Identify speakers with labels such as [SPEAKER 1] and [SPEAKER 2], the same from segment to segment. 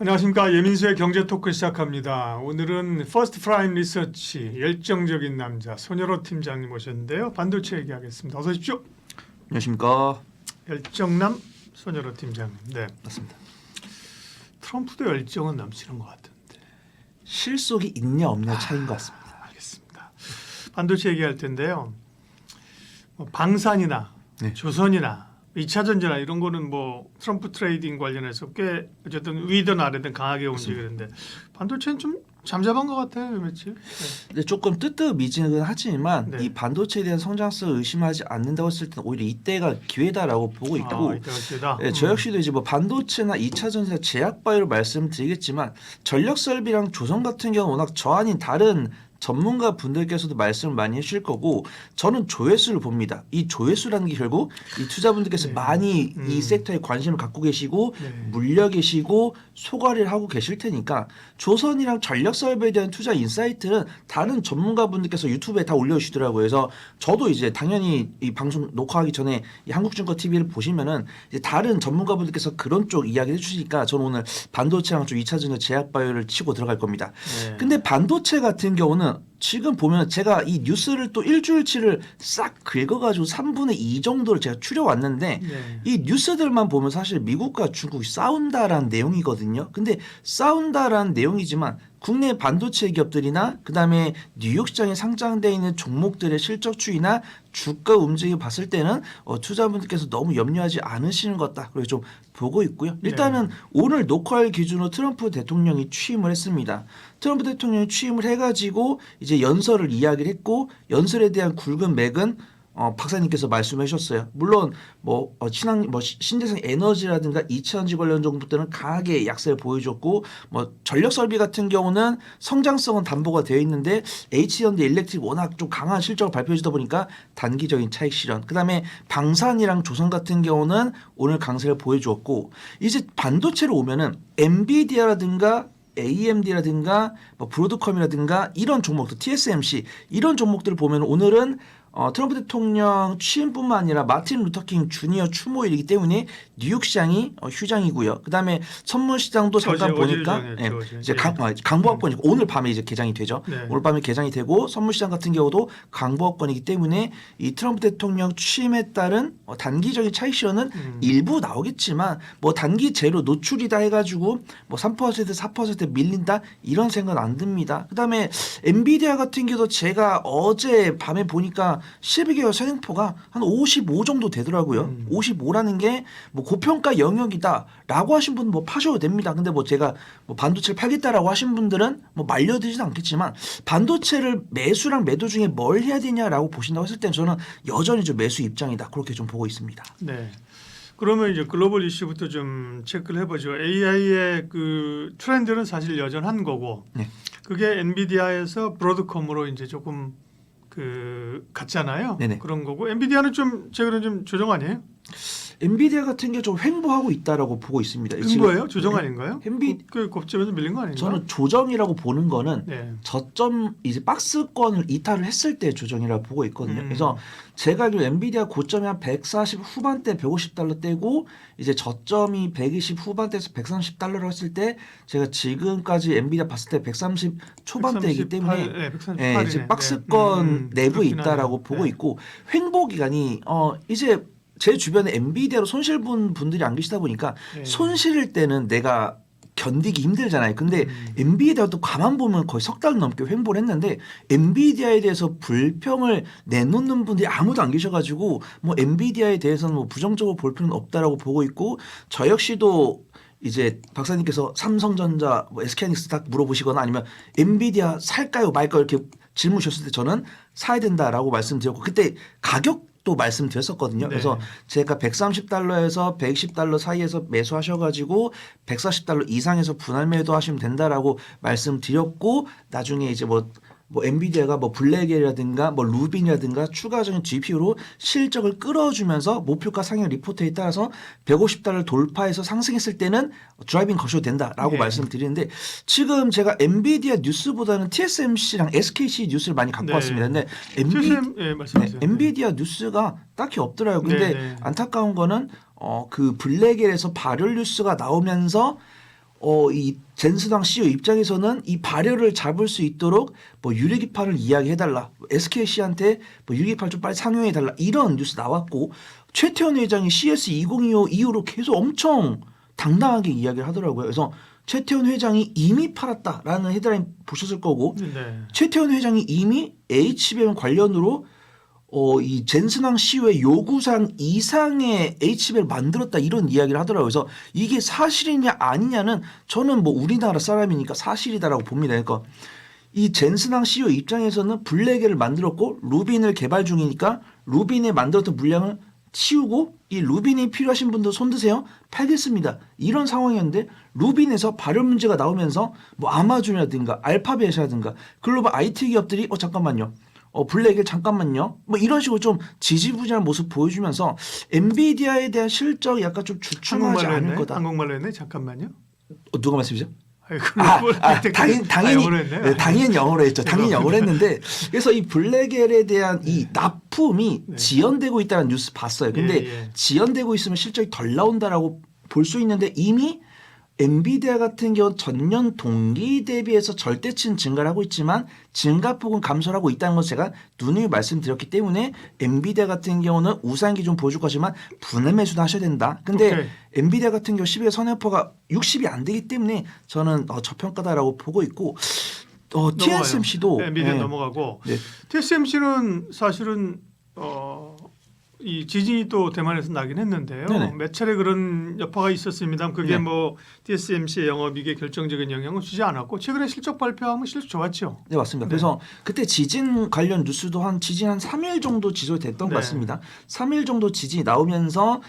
[SPEAKER 1] 안녕하십니까. 예민수의 경제 토크 시작합니다. 오늘은 퍼스트 프라임 리서치 열정적인 남자 손여로 팀장님 모셨는데요. 반도체 얘기하겠습니다. 어서 오십시오.
[SPEAKER 2] 안녕하십니까.
[SPEAKER 1] 열정남 손여로 팀장님. 네,
[SPEAKER 2] 맞습니다.
[SPEAKER 1] 트럼프도 열정은 넘치는 것 같은데.
[SPEAKER 2] 실속이 있냐 없냐 차이인 것 같습니다.
[SPEAKER 1] 알겠습니다. 반도체 얘기할 텐데요. 뭐 방산이나
[SPEAKER 2] 네.
[SPEAKER 1] 조선이나 2차 전지나 이런 거는 뭐 트럼프 트레이딩 관련해서 꽤 어쨌든 위든 아래든 강하게 움직이는데 반도체는 좀 잠잠한 것 같아요, 며칠. 네.
[SPEAKER 2] 근데 조금 뜨뜻미지근 하지만
[SPEAKER 1] 네.
[SPEAKER 2] 이 반도체에 대한 성장성을 의심하지 않는다고 했을 때는 오히려 이때가 기회다라고 보고 있고
[SPEAKER 1] 이때가 기회다.
[SPEAKER 2] 네, 저 역시도 이제 뭐 반도체나 2차 전지나 제약 바이오를 말씀드리겠지만 전력 설비랑 조선 같은 경우는 워낙 저 아닌 다른 전문가 분들께서도 말씀을 많이 해주실 거고 저는 조회수를 봅니다. 이 조회수라는 게 결국 이 투자분들께서
[SPEAKER 1] 네.
[SPEAKER 2] 많이 이 섹터에 관심을 갖고 계시고
[SPEAKER 1] 네.
[SPEAKER 2] 물려 계시고 소가리를 하고 계실 테니까 조선이랑 전력 설비에 대한 투자 인사이트는 다른 전문가분들께서 유튜브에 다 올려주시더라고요. 그래서 저도 이제 당연히 이 방송 녹화하기 전에 이 한국증권 TV를 보시면은 이제 다른 전문가분들께서 그런 쪽 이야기를 해주시니까 저는 오늘 반도체랑 좀 2차 전지 제약 바이오를 치고 들어갈 겁니다.
[SPEAKER 1] 네.
[SPEAKER 2] 근데 반도체 같은 경우는 지금 보면 제가 이 뉴스를 또 일주일치를 싹 긁어가지고 3분의 2 정도를 제가 추려왔는데
[SPEAKER 1] 네.
[SPEAKER 2] 이 뉴스들만 보면 사실 미국과 중국이 싸운다라는 내용이거든요. 근데 싸운다라는 내용이지만 국내 반도체 기업들이나 그다음에 뉴욕 시장에 상장되어 있는 종목들의 실적 추이나 주가 움직임 봤을 때는 투자분들께서 너무 염려하지 않으시는 것 같다. 그래서 좀 보고 있고요. 일단은 오늘 녹화일 기준으로 트럼프 대통령이 취임을 했습니다. 트럼프 대통령이 취임을 해가지고 이제 연설을 이야기를 했고 연설에 대한 굵은 맥은 박사님께서 말씀해 주셨어요. 물론 뭐 신재생 에너지라든가 2차전지 관련 정도들은 강하게 약세를 보여줬고 뭐 전력 설비 같은 경우는 성장성은 담보가 되어 있는데 H&D 일렉트릭 워낙 좀 강한 실적을 발표해 주다 보니까 단기적인 차익 실현. 그다음에 방산이랑 조선 같은 경우는 오늘 강세를 보여주었고 이제 반도체로 오면은 엔비디아라든가 AMD라든가 뭐 브로드컴이라든가 이런 종목들 TSMC 이런 종목들을 보면 오늘은 트럼프 대통령 취임뿐만 아니라 마틴 루터킹 주니어 추모일이기 때문에 뉴욕 시장이 휴장이고요. 그다음에 선물 시장도 잠깐 보니까 이제 강보합권이고 오늘 밤에 이제 개장이 되죠.
[SPEAKER 1] 네.
[SPEAKER 2] 오늘 밤에 개장이 되고 선물 시장 같은 경우도 강보합권이기 때문에 이 트럼프 대통령 취임에 따른 단기적인 차익 실현은 일부 나오겠지만 뭐 단기 재료 노출이다 해가지고 뭐 3% 4% 밀린다 이런 생각은 안 듭니다. 그다음에 엔비디아 같은 경우도 제가 어제 밤에 보니까 12개월 선행포가 한 55 정도 되더라고요. 55라는 게 뭐 고평가 영역이다라고 하신 분은 뭐 파셔도 됩니다. 근데 뭐 제가 뭐 반도체를 팔겠다라고 하신 분들은 뭐 말려드리진 않겠지만 반도체를 매수랑 매도 중에 뭘 해야 되냐라고 보신다고 했을 때는 저는 여전히 좀 매수 입장이다. 그렇게 좀 보고 있습니다.
[SPEAKER 1] 네. 그러면 이제 글로벌 이슈부터 좀 체크를 해보죠. AI의 그 트렌드는 사실 여전한 거고,
[SPEAKER 2] 네.
[SPEAKER 1] 그게 엔비디아에서 브로드컴으로 이제 조금 그 갔잖아요.
[SPEAKER 2] 네네.
[SPEAKER 1] 그런 거고, 엔비디아는 좀 최근에 좀 조정 아니에요?
[SPEAKER 2] 엔비디아 같은 게 좀 횡보하고 있다라고 보고 있습니다.
[SPEAKER 1] 큰 거예요? 조정 아닌가요?
[SPEAKER 2] 엔비
[SPEAKER 1] 그 곱점에서 밀린 거 아닌가?
[SPEAKER 2] 저는 조정이라고 보는 거는
[SPEAKER 1] 네.
[SPEAKER 2] 저점 이제 박스권을 이탈을 했을 때 조정이라고 보고 있거든요. 그래서 제가 알기로 엔비디아 고점이 한 140 후반대 150달러 떼고 이제 저점이 120 후반대에서 130달러라고 했을 때 제가 지금까지 엔비디아 봤을 때 130 초반대이기 때문에
[SPEAKER 1] 네, 138이네.
[SPEAKER 2] 이제 박스권 내부에 있다라고 보고 있고 횡보 기간이 이제 제 주변에 엔비디아로 손실 본 분들이 안 계시다 보니까 손실일 때는 내가 견디기 힘들잖아요. 근데 엔비디아도 가만 보면 거의 석 달 넘게 횡보를 했는데 엔비디아에 대해서 불평을 내놓는 분들이 아무도 안 계셔가지고 뭐 엔비디아에 대해서는 뭐 부정적으로 볼 필요는 없다라고 보고 있고 저 역시도 이제 박사님께서 삼성전자, 뭐 SK하이닉스 딱 물어보시거나 아니면 엔비디아 살까요 말까요 이렇게 질문 주셨을 때 저는 사야 된다라고 말씀드렸고 그때 가격도 말씀드렸었거든요.
[SPEAKER 1] 네.
[SPEAKER 2] 그래서 제가 130달러에서 120달러 사이에서 매수하셔가지고 140달러 이상에서 분할 매도하시면 된다라고 말씀드렸고 나중에 이제 뭐 엔비디아가 뭐 블랙이라든가 뭐 루빈이라든가 추가적인 GPU로 실적을 끌어주면서 목표가 상향 리포트에 따라서 150달러를 돌파해서 상승했을 때는 드라이빙 거셔도 된다라고 말씀드리는데 지금 제가 엔비디아 뉴스보다는 TSMC랑 SKC 뉴스를 많이 갖고 왔습니다. 근데 엔비디아 뉴스가 딱히 없더라고요. 근데 안타까운 거는 그 블랙엘에서 발열 뉴스가 나오면서 이 젠스당 CEO 입장에서는 이 발열을 잡을 수 있도록 뭐 유리기판을 이야기해달라. SKC한테 뭐 유리기판 좀 빨리 상용해달라. 이런 뉴스 나왔고 최태원 회장이 CS 2025 이후로 계속 엄청 당당하게 이야기를 하더라고요. 그래서 최태원 회장이 이미 팔았다라는 헤드라인 보셨을 거고
[SPEAKER 1] 네.
[SPEAKER 2] 최태원 회장이 이미 HBM 관련으로 이 젠스낭 CEO의 요구사항 이상의 HBM을 만들었다 이런 이야기를 하더라고요. 그래서 이게 사실이냐 아니냐는 저는 뭐 우리나라 사람이니까 사실이다라고 봅니다. 그러니까 이 젠스낭 CEO 입장에서는 블랙을 만들었고 루빈을 개발 중이니까 루빈에 만들었던 물량을 치우고 이 루빈이 필요하신 분들 손 드세요. 팔겠습니다. 이런 상황이었는데 루빈에서 발열 문제가 나오면서 뭐 아마존이라든가 알파벳이라든가 글로벌 IT 기업들이 잠깐만요. 블랙을 잠깐만요. 뭐 이런 식으로 좀 지지부진한 모습 보여주면서 엔비디아에 대한 실적이 약간 좀 주춤하지 않을 거다.
[SPEAKER 1] 한국말로 했네. 잠깐만요.
[SPEAKER 2] 누가 말씀이죠? 당연히 영어로 했죠. 당연히 영어로 했는데 그래서 이 블랙엘에 대한 이 납품이 지연되고 있다는 뉴스 봤어요. 근데 지연되고 있으면 실적이 덜 나온다라고 볼 수 있는데 이미 엔비디아 같은 경우 전년 동기 대비해서 절대치는 증가를 하고 있지만 증가폭은 감소를 하고 있다는 걸 제가 누누이 말씀드렸기 때문에 엔비디아 같은 경우는 우상 기준 보여줄 거지만 분할 매수도 하셔야 된다. 근데 엔비디아 같은 경우 12월 선행포가 60이 안 되기 때문에 저는 저평가다라고 보고 있고 TSMC도
[SPEAKER 1] 엔비디아 넘어가고 TSMC는 사실은 이 지진이 또 대만에서 나긴 했는데요.
[SPEAKER 2] 네네.
[SPEAKER 1] 몇 차례 그런 여파가 있었습니다. 그게
[SPEAKER 2] 네.
[SPEAKER 1] 뭐 TSMC의 영업이익에 결정적인 영향을 주지 않았고 최근에 실적 발표하면 실적 좋았죠.
[SPEAKER 2] 네 맞습니다. 그래서 그때 지진 관련 뉴스도 지진 한 3일 정도 지속됐던 것 같습니다. 3일 정도 지진이 나오면서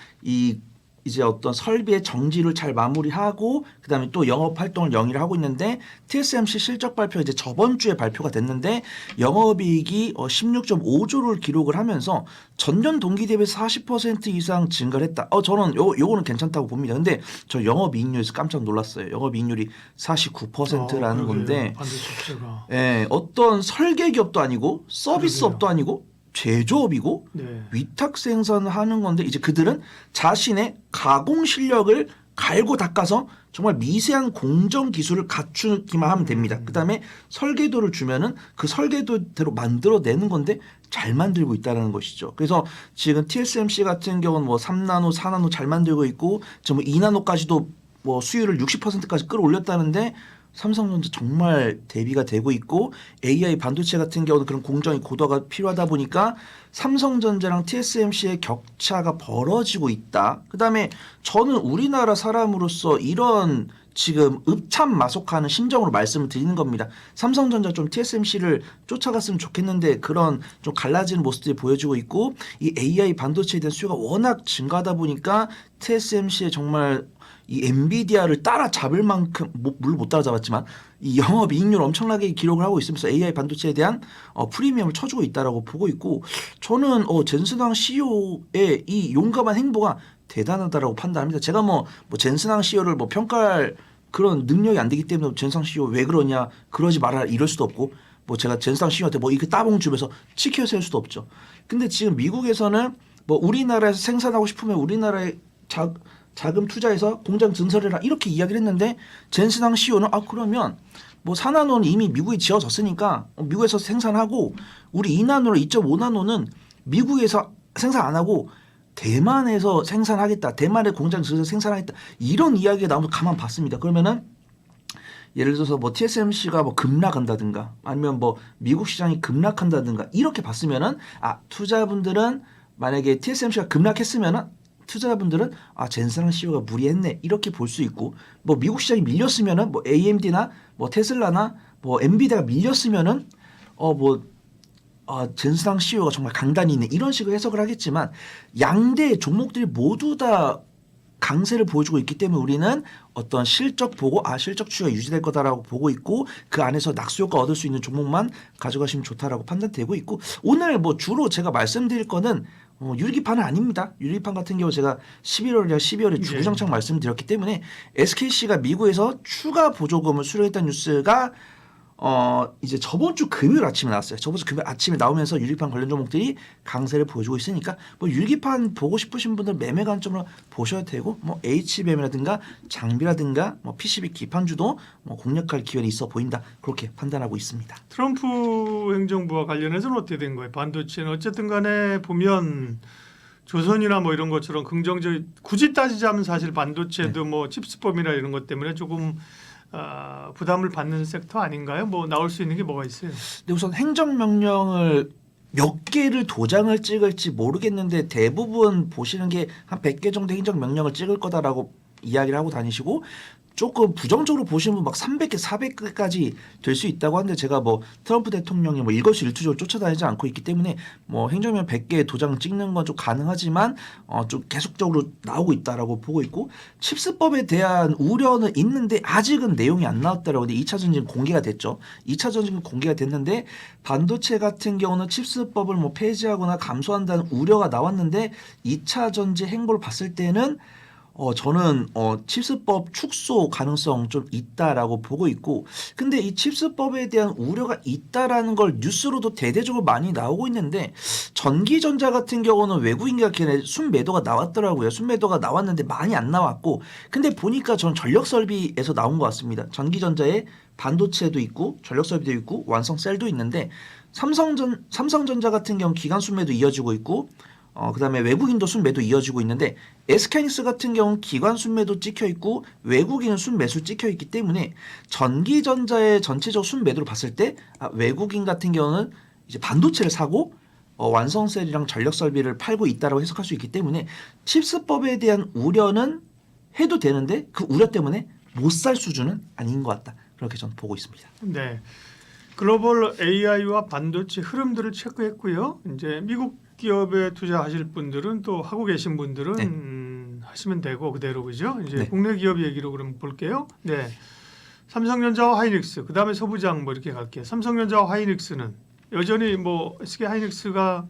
[SPEAKER 2] 이제 어떤 설비의 정지를 잘 마무리하고 그다음에 또 영업 활동을 영위를 하고 있는데 TSMC 실적 발표 이제 저번 주에 발표가 됐는데 영업이익이 16.5조를 기록을 하면서 전년 동기 대비해서 40% 이상 증가를 했다. 저는 요거는 괜찮다고 봅니다. 근데 저 영업이익률에서 깜짝 놀랐어요. 영업이익률이 49%라는 건데 어떤 설계 기업도 아니고 서비스업도 아니고 제조업이고 위탁 생산하는 건데 이제 그들은 자신의 가공 실력을 갈고 닦아서 정말 미세한 공정 기술을 갖추기만 하면 됩니다. 그다음에 설계도를 주면은 그 설계도대로 만들어내는 건데 잘 만들고 있다는 것이죠. 그래서 지금 TSMC 같은 경우는 뭐 3나노, 4나노 잘 만들고 있고 뭐 2나노까지도 뭐 수율을 60%까지 끌어올렸다는데 삼성전자 정말 대비가 되고 있고 AI 반도체 같은 경우는 그런 공정이 고도가 필요하다 보니까 삼성전자랑 TSMC의 격차가 벌어지고 있다. 그다음에 저는 우리나라 사람으로서 이런 지금 읍참마속하는 심정으로 말씀을 드리는 겁니다. 삼성전자 좀 TSMC를 쫓아갔으면 좋겠는데 그런 좀 갈라지는 모습들이 보여지고 있고 이 AI 반도체에 대한 수요가 워낙 증가하다 보니까 TSMC의 정말 이 엔비디아를 따라잡을 만큼 물론 못 따라잡았지만 이 영업이익률 엄청나게 기록을 하고 있으면서 AI 반도체에 대한 프리미엄을 쳐주고 있다라고 보고 있고 저는 젠스낭 CEO의 이 용감한 행보가 대단하다라고 판단합니다. 제가 뭐 젠스낭 CEO를 뭐 평가할 그런 능력이 안 되기 때문에 젠스낭 CEO 왜 그러냐 그러지 말아라 이럴 수도 없고 뭐 제가 젠스낭 CEO한테 뭐 이렇게 따봉 주면서 치켜 세울 수도 없죠. 근데 지금 미국에서는 뭐 우리나라에서 생산하고 싶으면 우리나라에 자금 투자해서 공장 증설해라 이렇게 이야기를 했는데 젠스낭 CEO는 그러면 뭐 4나노는 이미 미국에 지어졌으니까 미국에서 생산하고 우리 2나노나 2.5나노는 미국에서 생산 안 하고 대만에서 생산하겠다. 대만의 공장 지어서 생산하겠다. 이런 이야기가 나오면서 가만 봤습니다. 그러면은 예를 들어서 뭐 TSMC가 뭐 급락한다든가 아니면 뭐 미국 시장이 급락한다든가 이렇게 봤으면은 투자분들은 만약에 TSMC가 급락했으면은 투자자분들은 젠스낭 CEO가 무리했네 이렇게 볼 수 있고 뭐 미국 시장이 밀렸으면은 뭐 AMD나 뭐 테슬라나 뭐 엔비디아가 밀렸으면은 젠스낭 CEO가 정말 강단이 있네 이런 식으로 해석을 하겠지만 양대 종목들이 모두 다 강세를 보여주고 있기 때문에 우리는 어떤 실적 보고 실적 추이가 유지될 거다라고 보고 있고 그 안에서 낙수 효과 얻을 수 있는 종목만 가져가시면 좋다라고 판단되고 있고 오늘 뭐 주로 제가 말씀드릴 거는 유리기판은 아닙니다. 유리기판 같은 경우 제가 12월에 주구장창 말씀드렸기 때문에 SKC가 미국에서 추가 보조금을 수령했다는 뉴스가 이제 저번 주 금요일 아침에 나왔어요. 저번 주 금요일 아침에 나오면서 유리판 관련 종목들이 강세를 보여주고 있으니까 뭐 유리판 보고 싶으신 분들 매매 관점으로 보셔도 되고 뭐 HBM이라든가 장비라든가 뭐 PCB 기판주도 뭐 공략할 기회는 있어 보인다. 그렇게 판단하고 있습니다.
[SPEAKER 1] 트럼프 행정부와 관련해서는 어떻게 된 거예요? 반도체는 어쨌든 간에 보면 조선이나 뭐 이런 것처럼 긍정적 굳이 따지자면 사실 반도체도 뭐 칩스법이나 이런 것 때문에 조금 부담을 받는 섹터 아닌가요? 뭐 나올 수 있는 게 뭐가 있어요?
[SPEAKER 2] 근데 우선 행정명령을 몇 개를 도장을 찍을지 모르겠는데 대부분 보시는 게 한 100개 정도 행정명령을 찍을 거다라고 이야기를 하고 다니시고 조금 부정적으로 보시는 분 막 300개, 400개까지 될 수 있다고 하는데 제가 뭐 트럼프 대통령이 뭐 일거수일투족을 쫓아다니지 않고 있기 때문에 뭐 행정명 100개 도장 찍는 건 좀 가능하지만 좀 계속적으로 나오고 있다라고 보고 있고 칩스법에 대한 우려는 있는데 아직은 내용이 안 나왔다라고. 근데 2차 전쟁 공개가 됐죠. 2차 전쟁 공개가 됐는데 반도체 같은 경우는 칩스법을 뭐 폐지하거나 감소한다는 우려가 나왔는데 2차 전쟁 행보를 봤을 때는 저는 칩스법 축소 가능성 좀 있다라고 보고 있고 근데 이 칩스법에 대한 우려가 있다라는 걸 뉴스로도 대대적으로 많이 나오고 있는데 전기전자 같은 경우는 외국인과 걔네 순매도가 나왔더라고요. 순매도가 나왔는데 많이 안 나왔고 근데 보니까 전 전력설비에서 나온 것 같습니다. 전기전자에 반도체도 있고 전력설비도 있고 완성셀도 있는데 삼성전자 같은 경우 기관 순매도 이어지고 있고 그다음에 외국인도 순매도 이어지고 있는데 SK하이닉스 같은 경우는 기관 순매도 찍혀 있고 외국인은 순매수 찍혀 있기 때문에 전기전자의 전체적 순매도를 봤을 때 외국인 같은 경우는 이제 반도체를 사고 완성셀이랑 전력 설비를 팔고 있다라고 해석할 수 있기 때문에 칩스법에 대한 우려는 해도 되는데 그 우려 때문에 못 살 수준은 아닌 것 같다. 그렇게 저는 보고 있습니다.
[SPEAKER 1] 네, 글로벌 AI와 반도체 흐름들을 체크했고요. 이제 미국 기업에 투자하실 분들은 또 하고 계신 분들은
[SPEAKER 2] 네.
[SPEAKER 1] 하시면 되고 그대로 그죠? 이제
[SPEAKER 2] 네.
[SPEAKER 1] 국내 기업 얘기로 그럼 볼게요. 네, 삼성전자와 하이닉스 그다음에 소부장 뭐 이렇게 갈게요. 삼성전자와 하이닉스는 여전히 뭐 SK 하이닉스가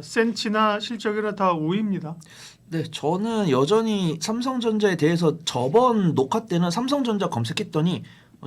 [SPEAKER 1] 센치나 실적이나 다 우위입니다.
[SPEAKER 2] 네, 저는 여전히 삼성전자에 대해서 저번 녹화 때는 삼성전자 검색했더니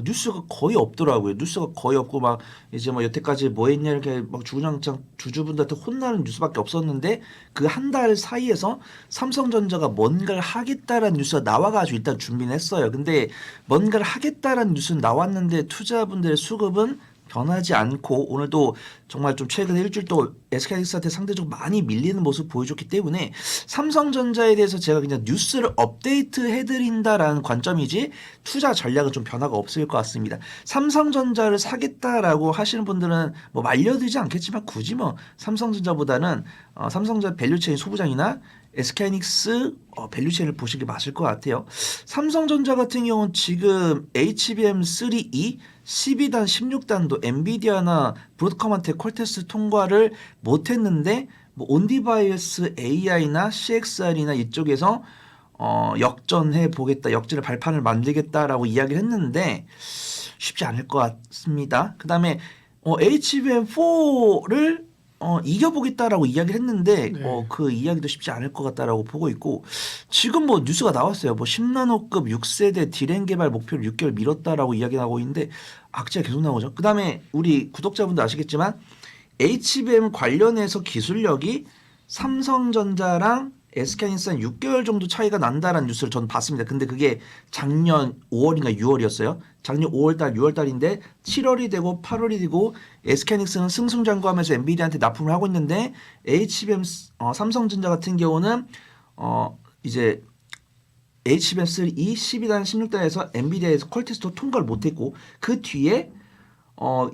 [SPEAKER 2] 뉴스가 거의 없더라고요. 뉴스가 거의 없고 막 이제 뭐 여태까지 뭐 했냐 이렇게 막 주구장창 주주분들한테 혼나는 뉴스밖에 없었는데 그 한 달 사이에서 삼성전자가 뭔가를 하겠다라는 뉴스가 나와가지고 일단 준비는 했어요. 근데 뭔가를 하겠다라는 뉴스는 나왔는데 투자분들의 수급은 변하지 않고 오늘도 정말 좀 최근 일주일 동안 SK하이닉스한테 상대적으로 많이 밀리는 모습 보여줬기 때문에 삼성전자에 대해서 제가 그냥 뉴스를 업데이트 해드린다라는 관점이지 투자 전략은 좀 변화가 없을 것 같습니다. 삼성전자를 사겠다라고 하시는 분들은 뭐 말려들지 않겠지만 굳이 뭐 삼성전자보다는 삼성전자 밸류체인 소부장이나 SK하이닉스 밸류체인을 보시는 게 맞을 것 같아요. 삼성전자 같은 경우는 지금 HBM3E 12단, 16단도 엔비디아나 브로드컴한테 퀄테스트 통과를 못했는데 뭐 온디바이어스 AI나 CXR이나 이쪽에서 역전해 보겠다, 역전의 발판을 만들겠다라고 이야기를 했는데 쉽지 않을 것 같습니다. 그 다음에 HBM4를 이겨보겠다라고 이야기를 했는데
[SPEAKER 1] 네.
[SPEAKER 2] 그 이야기도 쉽지 않을 것 같다라고 보고 있고 지금 뭐 뉴스가 나왔어요. 뭐 10나노급 6세대 디램 개발 목표를 6개월 미뤘다라고 이야기하고 있는데 악재가 계속 나오죠. 그 다음에 우리 구독자분들 아시겠지만 HBM 관련해서 기술력이 삼성전자랑 SK하이닉스는 6개월 정도 차이가 난다라는 뉴스를 저는 봤습니다. 근데 그게 작년 5월인가 6월이었어요. 작년 5월달, 6월달인데 7월이 되고 8월이 되고 SK하이닉스는 승승장구하면서 엔비디아한테 납품을 하고 있는데 HBM 삼성전자 같은 경우는 이제 HBM3E 12단 16단에서 엔비디아에서 퀄테스트 통과를 못했고 그 뒤에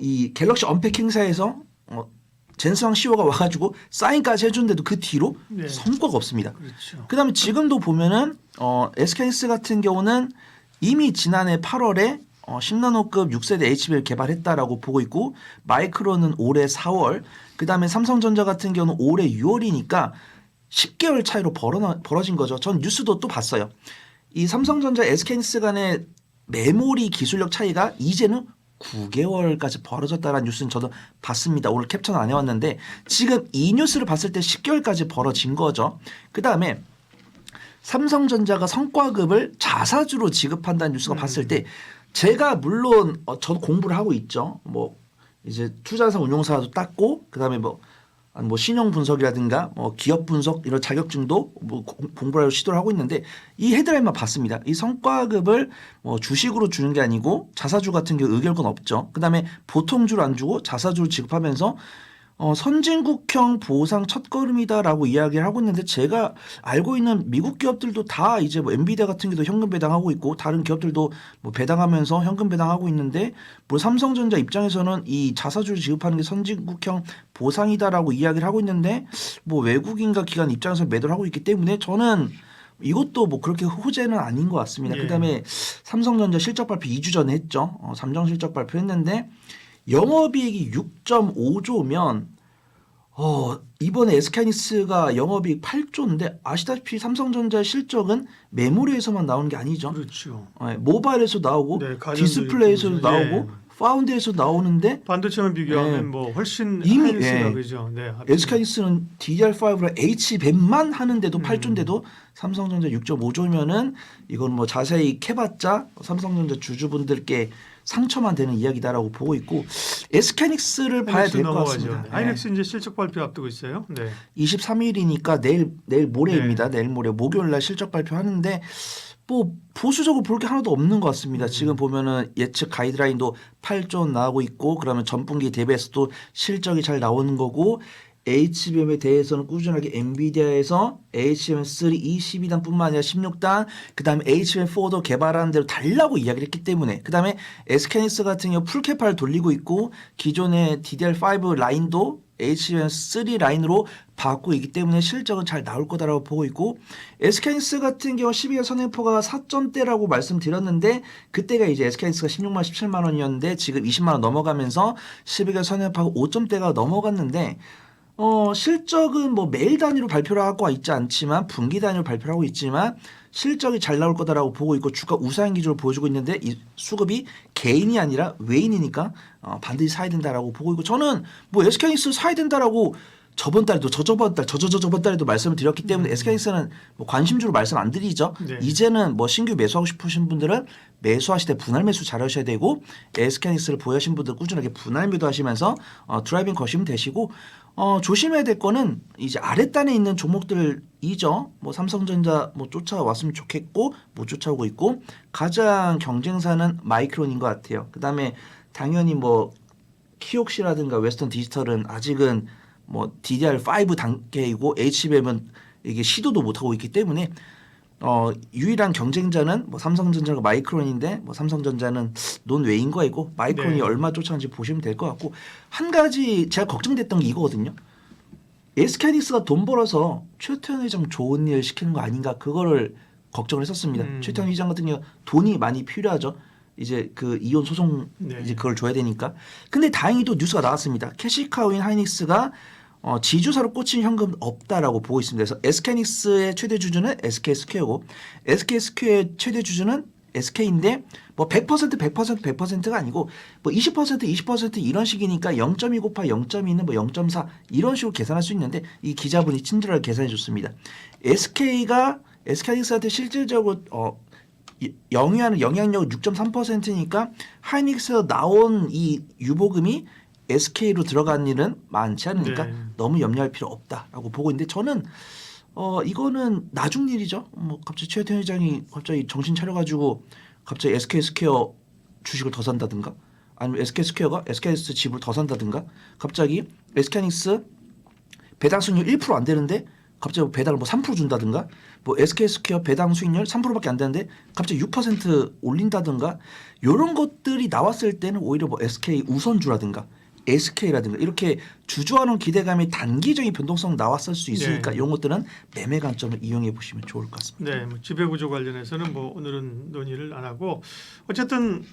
[SPEAKER 2] 이 갤럭시 언팩 행사에서 젠스왕 CEO가 와가지고 사인까지 해준데도 그 뒤로
[SPEAKER 1] 네.
[SPEAKER 2] 성과가 없습니다.
[SPEAKER 1] 그렇죠.
[SPEAKER 2] 그다음에 지금도 보면은 SK하이닉스 같은 경우는 이미 지난해 8월에 10나노급 6세대 HBM을 개발했다라고 보고 있고 마이크론은 올해 4월 그다음에 삼성전자 같은 경우는 올해 6월이니까 10개월 차이로 벌어진 거죠. 전 뉴스도 또 봤어요. 이 삼성전자 SK하이닉스 간의 메모리 기술력 차이가 이제는 9개월까지 벌어졌다는 뉴스는 저도 봤습니다. 오늘 캡처는 안 해왔는데 지금 이 뉴스를 봤을 때 10개월까지 벌어진 거죠. 그 다음에 삼성전자가 성과급을 자사주로 지급한다는 뉴스가 봤을 때 제가 물론 저도 공부를 하고 있죠. 뭐 이제 투자사 운용사도 땄고 그다음에 뭐 신용 분석이라든가 뭐 기업 분석 이런 자격증도 뭐 공부를 시도를 하고 있는데 이 헤드라인만 봤습니다. 이 성과급을 뭐 주식으로 주는 게 아니고 자사주 같은 경우 의결권 없죠. 그다음에 보통주를 안 주고 자사주를 지급하면서 선진국형 보상 첫걸음이다라고 이야기를 하고 있는데 제가 알고 있는 미국 기업들도 다 이제 뭐 엔비디아 같은 경우도 현금 배당하고 있고 다른 기업들도 뭐 배당하면서 현금 배당하고 있는데 뭐 삼성전자 입장에서는 이 자사주를 지급하는 게 선진국형 보상이다라고 이야기를 하고 있는데 뭐 외국인과 기관 입장에서 매도를 하고 있기 때문에 저는 이것도 뭐 그렇게 호재는 아닌 것 같습니다.
[SPEAKER 1] 예.
[SPEAKER 2] 그다음에 삼성전자 실적 발표 2주 전에 했죠. 잠정 실적 발표했는데 영업이익이 6.5조면 이번에 SK하이닉스가 영업이익 8조인데 아시다시피 삼성전자의 실적은 메모리에서만 나오는 게 아니죠.
[SPEAKER 1] 그렇죠.
[SPEAKER 2] 모바일에서 나오고
[SPEAKER 1] 네, 가전도
[SPEAKER 2] 디스플레이에서도
[SPEAKER 1] 있고,
[SPEAKER 2] 나오고
[SPEAKER 1] 예.
[SPEAKER 2] 파운드에서 나오는데
[SPEAKER 1] 반도체만 비교하면
[SPEAKER 2] 네.
[SPEAKER 1] 뭐 훨씬
[SPEAKER 2] 이미,
[SPEAKER 1] 하이닉스가
[SPEAKER 2] 예.
[SPEAKER 1] 그죠. 네.
[SPEAKER 2] SK하이닉스는 DDR5랑 H100만 하는데도 8조인데도 삼성전자 6.5조면은 이건 뭐 자세히 캐봤자 삼성전자 주주분들께 상처만 되는 이야기다라고 보고 있고 SK하이닉스를 봐야 될 것 같습니다.
[SPEAKER 1] 네. 하이닉스 이제 실적 발표 앞두고 있어요. 네.
[SPEAKER 2] 23일이니까 내일 모레입니다. 내일 모레 목요일 날 실적 발표하는데 뭐 보수적으로 볼 게 하나도 없는 것 같습니다. 지금 보면은 예측 가이드라인도 8조 나오고 있고 그러면 전분기 대비해서도 실적이 잘 나오는 거고 HBM에 대해서는 꾸준하게 엔비디아에서 HBM3 22단뿐만 아니라 16단 그다음에 HBM4도 개발하는 대로 달라고 이야기를 했기 때문에 그다음에 SK하이닉스 같은 경우 풀캐파를 돌리고 있고 기존의 DDR5 라인도 HBM3 라인으로 바꾸고 있기 때문에 실적은 잘 나올 거다라고 보고 있고 SK하이닉스 같은 경우 12개월 선행포가 4점대라고 말씀드렸는데 그때가 이제 SK하이닉스가 16만 17만 원이었는데 지금 20만 원 넘어가면서 12개월 선행포가 5점대가 넘어갔는데 실적은 뭐 매일 단위로 발표를 하고 있지 않지만 분기 단위로 발표를 하고 있지만 실적이 잘 나올 거다라고 보고 있고 주가 우상향 기조를 보여주고 있는데 이 수급이 개인이 아니라 외인이니까 반드시 사야 된다라고 보고 있고 저는 뭐 SK하이닉스 사야 된다라고 저번 달에도 저번 달에도 말씀을 드렸기 때문에 SK하이닉스는 뭐 관심주로 말씀 안 드리죠.
[SPEAKER 1] 네.
[SPEAKER 2] 이제는 뭐 신규 매수하고 싶으신 분들은 매수하실 때 분할 매수 잘 하셔야 되고 SK하이닉스를 보유하신 분들 꾸준하게 분할 매도하시면서 드라이빙 거시면 되시고 조심해야 될 거는 이제 아랫단에 있는 종목들이죠. 뭐 삼성전자 뭐 쫓아왔으면 좋겠고 못 쫓아오고 있고 가장 경쟁사는 마이크론인 것 같아요. 그다음에 당연히 뭐 키옥시라든가 웨스턴 디지털은 아직은 뭐 DDR5 단계이고 HBM은 이게 시도도 못 하고 있기 때문에 유일한 경쟁자는 뭐 삼성전자가 마이크론인데 뭐 삼성전자는 논외인 거이고 마이크론이
[SPEAKER 1] 네.
[SPEAKER 2] 얼마 쫓아오는지 보시면 될 것 같고 한 가지 제가 걱정됐던 게 이거거든요. SK하이닉스가 돈 벌어서 최태원 회장 좋은 일 시키는 거 아닌가 그거를 걱정을 했었습니다. 최태원 회장 같은 경우 돈이 많이 필요하죠. 이제 그 이혼 소송
[SPEAKER 1] 네.
[SPEAKER 2] 이제 그걸 줘야 되니까. 근데 다행히도 뉴스가 나왔습니다. 캐시카우인 하이닉스가 지주사로 꽂힌 현금 없다라고 보고 있습니다. 그래서 SK하이닉스의 최대 주주는 SK스퀘어고 SK스퀘어의 최대 주주는 SK인데 뭐 100%가 아니고 뭐 20% 이런 식이니까 0.2 곱하기 0.2는 뭐 0.4 이런 식으로 계산할 수 있는데 이 기자분이 친절하게 계산해 줬습니다. SK하이닉스한테 실질적으로 영위하는 영향력은 6.3%니까 하이닉스에서 나온 이 유보금이 SK로 들어간 일은 많지 않으니까
[SPEAKER 1] 네.
[SPEAKER 2] 너무 염려할 필요 없다라고 보고 있는데 저는 이거는 나중 일이죠. 뭐 갑자기 최태원 회장이 갑자기 정신 차려가지고 갑자기 SK스퀘어 주식을 더 산다든가 아니면 SK스퀘어가 SK하이닉스 집을 더 산다든가 갑자기 SK하이닉스 배당 수익률 1% 안 되는데 갑자기 배당을 뭐 3% 준다든가 뭐 SK스퀘어 배당 수익률 3%밖에 안 되는데 갑자기 6% 올린다든가 이런 것들이 나왔을 때는 오히려 뭐 SK 우선주라든가 SK라든가 이렇게 주주하는 기대감이 단기적인 변동성 나왔을 수 있으니까
[SPEAKER 1] 네.
[SPEAKER 2] 이런 것들은 매매 관점을 이용해 보시면 좋을 것 같습니다.
[SPEAKER 1] 네, 뭐 지배구조 관련해서는 뭐 오늘은 논의를 안 하고 어쨌든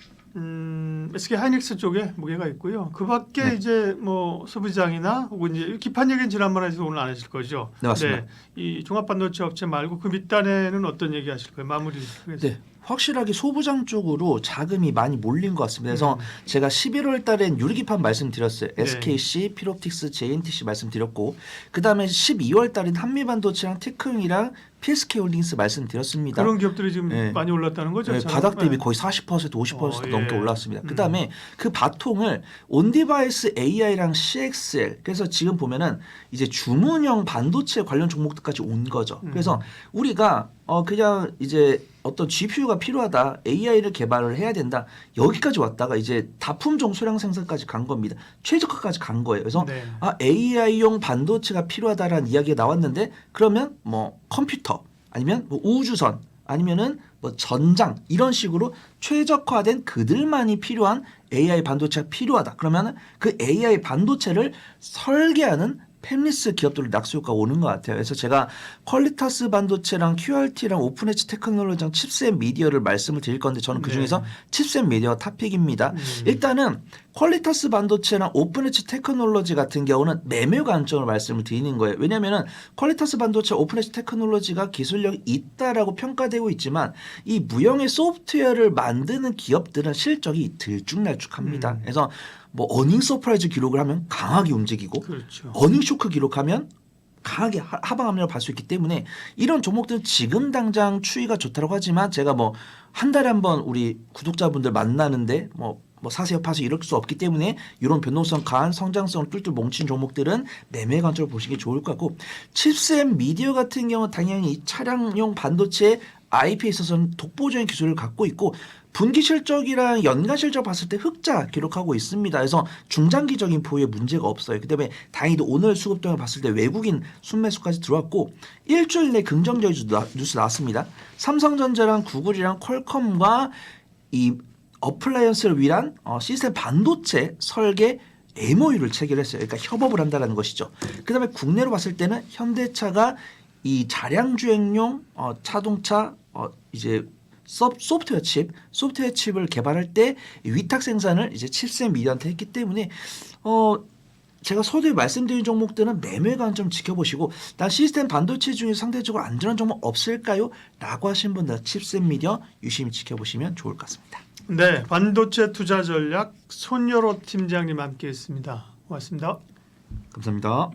[SPEAKER 1] SK 하이닉스 쪽에 무게가 있고요. 그밖에
[SPEAKER 2] 네.
[SPEAKER 1] 이제 뭐 소비장이나 혹은 이제 기판 얘기는 지난번에 오늘 안 하실 거죠.
[SPEAKER 2] 네, 맞습니다.
[SPEAKER 1] 이 종합반도체 업체 말고 그 밑단에는 어떤 얘기 하실 거예요? 마무리.
[SPEAKER 2] 네. 확실하게 소부장 쪽으로 자금이 많이 몰린 것 같습니다. 그래서 제가 11월 달엔 유리기판 말씀드렸어요.
[SPEAKER 1] 네.
[SPEAKER 2] SKC, 필옵틱스, JNTC 말씀드렸고 그 다음에 12월 달엔 한미반도체랑 테크용이랑 PSK홀딩스 말씀드렸습니다.
[SPEAKER 1] 그런 기업들이 지금
[SPEAKER 2] 네.
[SPEAKER 1] 많이 올랐다는 거죠?
[SPEAKER 2] 네,
[SPEAKER 1] 참?
[SPEAKER 2] 바닥 대비
[SPEAKER 1] 네.
[SPEAKER 2] 거의 40% 50%
[SPEAKER 1] 예.
[SPEAKER 2] 넘게 올랐습니다. 그다음에 그 바통을 온디바이스 AI랑 CXL 그래서 지금 보면은 이제 주문형 반도체 관련 종목들까지 온 거죠. 그래서 우리가 그냥 이제 어떤 GPU가 필요하다, AI를 개발을 해야 된다 여기까지 왔다가 이제 다품종 소량 생산까지 간 겁니다. 최적화까지 간 거예요. 그래서
[SPEAKER 1] 네.
[SPEAKER 2] AI용 반도체가 필요하다라는 이야기가 나왔는데 그러면 뭐 컴퓨터 아니면 뭐 우주선 아니면은 뭐 전장 이런 식으로 최적화된 그들만이 필요한 AI 반도체가 필요하다. 그러면은 그 AI 반도체를 설계하는 팹리스 기업들로 낙수효과가 오는 것 같아요. 그래서 제가 퀄리타스 반도체랑 QRT랑 오픈엣지 테크놀로지랑 칩셋 미디어를 말씀을 드릴 건데 저는 그 중에서 칩셋 미디어 탑픽입니다. 일단은 퀄리타스 반도체랑 오픈엣지 테크놀로지 같은 경우는 매매 관점을 말씀을 드리는 거예요. 왜냐하면은 퀄리타스 반도체, 오픈엣지 테크놀로지가 기술력이 있다라고 평가되고 있지만 이 무형의 소프트웨어를 만드는 기업들은 실적이 들쭉날쭉합니다. 그래서 뭐 어닝 서프라이즈 기록을 하면 강하게 움직이고
[SPEAKER 1] 그렇죠.
[SPEAKER 2] 어닝 쇼크 기록하면 강하게 하방 압력을 받을 수 있기 때문에 이런 종목들은 지금 당장 추이가 좋다고 하지만 제가 뭐 한 달에 한 번 우리 구독자분들 만나는데 뭐 사세요 파세요 이럴 수 없기 때문에 이런 변동성 강한 성장성을 뚫뚫 뭉친 종목들은 매매 관점을 보시는 게 좋을 것 같고 칩셋 미디어 같은 경우는 당연히 이 차량용 반도체 IP에 있어서는 독보적인 기술을 갖고 있고 분기 실적이랑 연간 실적 봤을 때 흑자 기록하고 있습니다. 그래서 중장기적인 보유에 문제가 없어요. 그다음에 다행히도 오늘 수급동을 봤을 때 외국인 순매수까지 들어왔고 일주일 내 긍정적인 뉴스 나왔습니다. 삼성전자랑 구글이랑 퀄컴과 이 어플라이언스를 위한 시스템 반도체 설계 MOU를 체결했어요. 그러니까 협업을 한다는 것이죠. 그다음에 국내로 봤을 때는 현대차가 이 차량 주행용 자동차 이제 소프트웨어 칩을 개발할 때 위탁 생산을 이제 칩셋 미디어한테 했기 때문에 제가 서두에 말씀드린 종목들은 매매 관점 지켜보시고 난 시스템 반도체 중에 상대적으로 안전한 종목 없을까요? 라고 하신 분들 칩셋 미디어 유심히 지켜보시면 좋을 것 같습니다.
[SPEAKER 1] 네, 반도체 투자 전략 손여로 팀장님 함께했습니다. 고맙습니다.
[SPEAKER 2] 감사합니다.